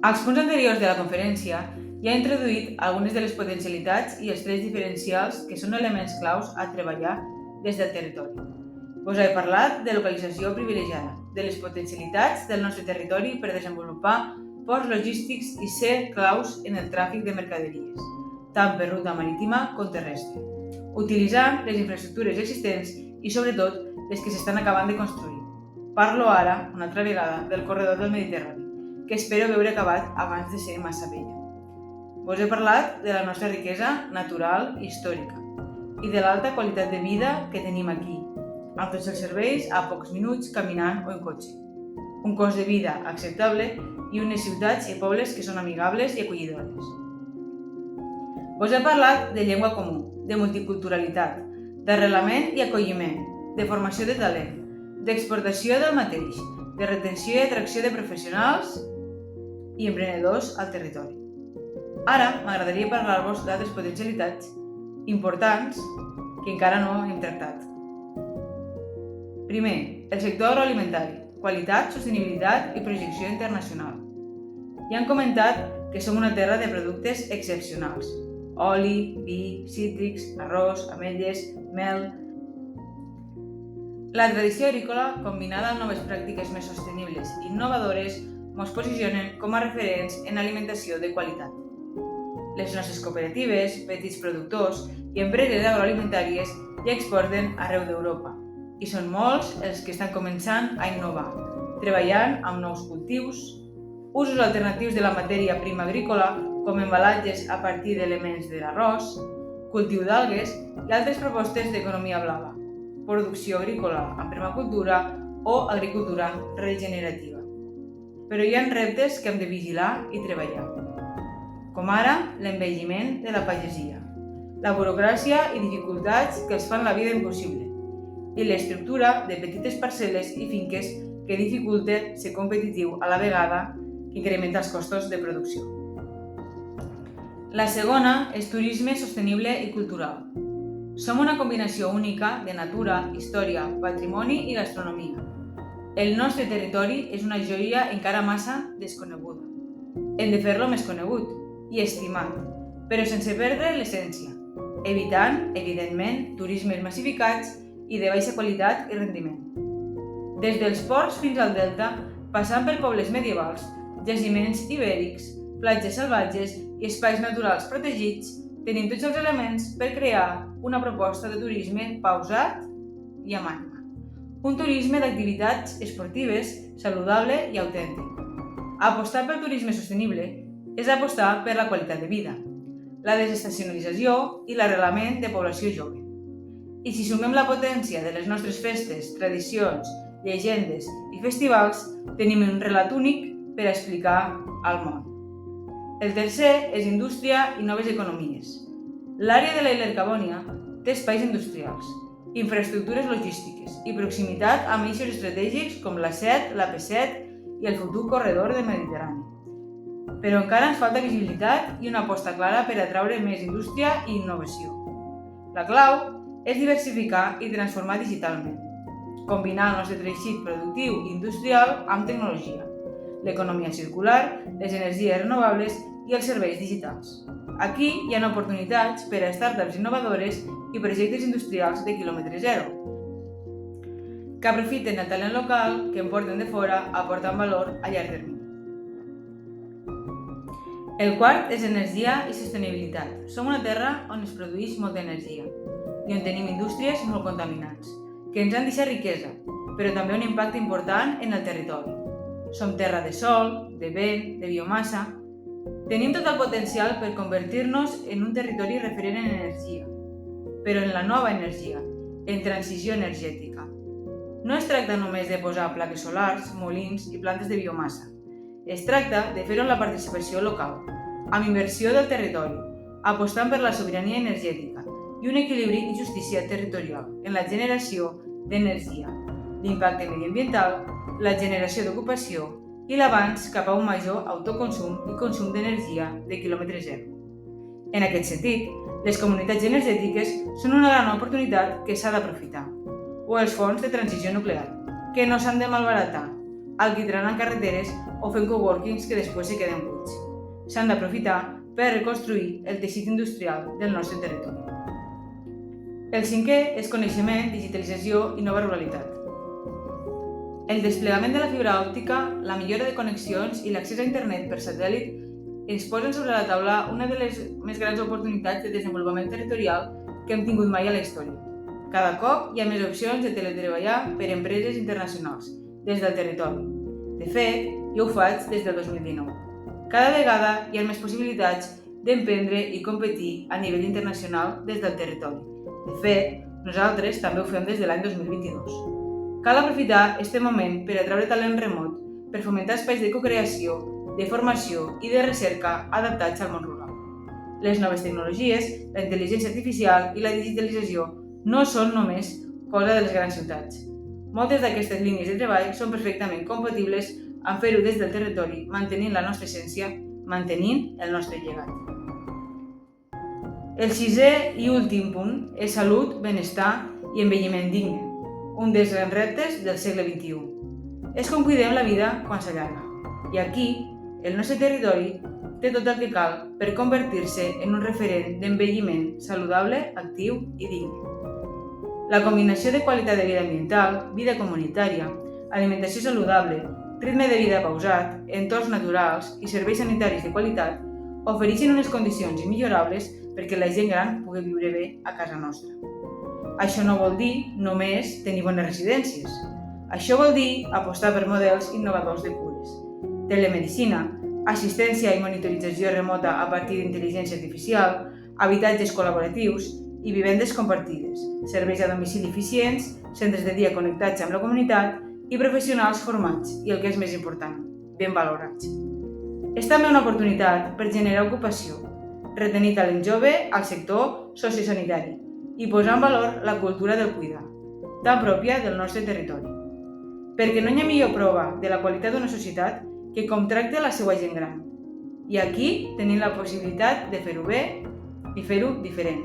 Als punts anteriors de la conferència ja he introduït algunes de les potencialitats i els trets diferencials que són elements claus a treballar des del territori. Us he parlat de localització privilegiada, de les potencialitats del nostre territori per desenvolupar ports logístics i ser claus en el tràfic de mercaderies, tant per ruta marítima com terrestre, utilitzant les infraestructures existents i sobretot les que s'estan acabant de construir. Parlo ara, una altra vegada, del corredor del Mediterrani, que espero veure acabat abans de ser massa vella. Us he parlat de la nostra riquesa natural i històrica i de l'alta qualitat de vida que tenim aquí, amb tots els serveis a pocs minuts caminant o en cotxe. Un cost de vida acceptable i unes ciutats i pobles que són amigables i acollidores. Us he parlat de llengua comú, de multiculturalitat, d'arrelament i acolliment, de formació de talent, d'exportació del mateix, de retenció i atracció de professionals i emprenedors al territori. Ara m'agradaria parlar-vos d'altres potencialitats importants que encara no hem tractat. Primer, el sector agroalimentari, qualitat, sostenibilitat i projecció internacional. Ja han comentat que som una terra de productes excepcionals: oli, vi, cítrics, arròs, ametlles, mel. La tradició agrícola, combinada amb noves pràctiques més sostenibles i innovadores, ens posicionen com a referents en alimentació de qualitat. Les nostres cooperatives, petits productors i empreses agroalimentàries ja exporten arreu d'Europa i són molts els que estan començant a innovar, treballant amb nous cultius, usos alternatius de la matèria prima agrícola com embalatges a partir d'elements de l'arròs, cultiu d'algues i altres propostes d'economia blava, producció agrícola amb permacultura o agricultura regenerativa. Però hi ha reptes que hem de vigilar i treballar, com ara l'envelliment de la pagesia, la burocràcia i dificultats que els fan la vida impossible, i l'estructura de petites parcel·les i finques que dificulta ser competitiu a la vegada que incrementa els costos de producció. La segona és turisme sostenible i cultural. Som una combinació única de natura, història, patrimoni i gastronomia. El nostre territori és una joia encara massa desconeguda. Hem de fer-lo més conegut i estimat, però sense perdre l'essència, evitant, evidentment, turismes massificats i de baixa qualitat i rendiment. Des dels ports fins al delta, passant per pobles medievals, jaciments ibèrics, platges salvatges i espais naturals protegits, tenim tots els elements per crear una proposta de turisme pausat i amb ànima. Un turisme d'activitats esportives, saludable i autèntic. Apostar pel turisme sostenible és apostar per la qualitat de vida, la desestacionalització i l'arrelament de població jove. I si sumem la potència de les nostres festes, tradicions, llegendes i festivals, tenim un relat únic per explicar al món. El tercer és indústria i noves economies. L'àrea de la Ilercavònia té espais industrials, infraestructures logístiques i proximitat amb eixos estratègics com l'A7, l'AP7 i el futur corredor del Mediterrani. Però encara ens falta visibilitat i una aposta clara per atraure més indústria i innovació. La clau és diversificar i transformar digitalment, combinar el nostre teixit productiu i industrial amb tecnologia, l'economia circular, les energies renovables i els serveis digitals. Aquí hi ha oportunitats per a startups innovadores i projectes industrials de quilòmetre zero, que aprofiten el talent local que importen de fora aportant valor a llarg termini. El quart és energia i sostenibilitat. Som una terra on es produeix molta energia i on tenim indústries molt contaminants, que ens han deixat riquesa, però també un impacte important en el territori. Som terra de sol, de vent, de biomassa. Tenim tot el potencial per convertir-nos en un territori referent en energia, però en la nova energia, en transició energètica. No es tracta només de posar plaques solars, molins i plantes de biomassa. Es tracta de fer-ho amb la participació local, amb inversió del territori, apostant per la sobirania energètica i un equilibri i justícia territorial en la generació d'energia, l'impacte mediambiental, la generació d'ocupació i l'avanç cap a un major autoconsum i consum d'energia de quilòmetre zero. En aquest sentit, les comunitats energètiques són una gran oportunitat que s'ha d'aprofitar, o els fons de transició nuclear, que no s'han de malbaratar, alquitranant carreteres o fent coworkings que després se queden buits. S'han d'aprofitar per reconstruir el teixit industrial del nostre territori. El cinquè és coneixement, digitalització i nova ruralitat. El desplegament de la fibra òptica, la millora de connexions i l'accés a internet per satèl·lit ens posen sobre la taula una de les més grans oportunitats de desenvolupament territorial que hem tingut mai a la història. Cada cop hi ha més opcions de teletreballar per empreses internacionals, des del territori. De fet, jo ho faig des del 2019. Cada vegada hi ha més possibilitats d'emprendre i competir a nivell internacional des del territori. De fet, nosaltres també ho fem des de l'any 2022. Cal aprofitar aquest moment per atraure talent remot, per fomentar espais de cocreació, de formació i de recerca adaptats al món rural. Les noves tecnologies, la intel·ligència artificial i la digitalització no són només cosa de les grans ciutats. Moltes d'aquestes línies de treball són perfectament compatibles amb fer-ho des del territori, mantenint la nostra essència, mantenint el nostre llegat. El sisè i últim punt és salut, benestar i envelliment digne, un dels grans reptes del segle XXI. És com cuidem la vida quan s'allarga. I aquí, el nostre territori té tot el que cal per convertir-se en un referent d'envelliment saludable, actiu i digne. La combinació de qualitat de vida ambiental, vida comunitària, alimentació saludable, ritme de vida pausat, entorns naturals i serveis sanitaris de qualitat ofereixen unes condicions immillorables perquè la gent gran pugui viure bé a casa nostra. Això no vol dir només tenir bones residències. Això vol dir apostar per models innovadors de cures. Telemedicina, assistència i monitorització remota a partir d'intel·ligència artificial, habitatges col·laboratius i vivendes compartides, serveis a domicili eficients, centres de dia connectats amb la comunitat i professionals formats i, el que és més important, ben valorats. És també una oportunitat per generar ocupació, retenir talent jove al sector sociosanitari i posar en valor la cultura del cuidar, tan pròpia del nostre territori. Perquè no hi ha millor prova de la qualitat d'una societat que com tracta la seva gent gran. I aquí tenim la possibilitat de fer-ho bé i fer-ho diferent.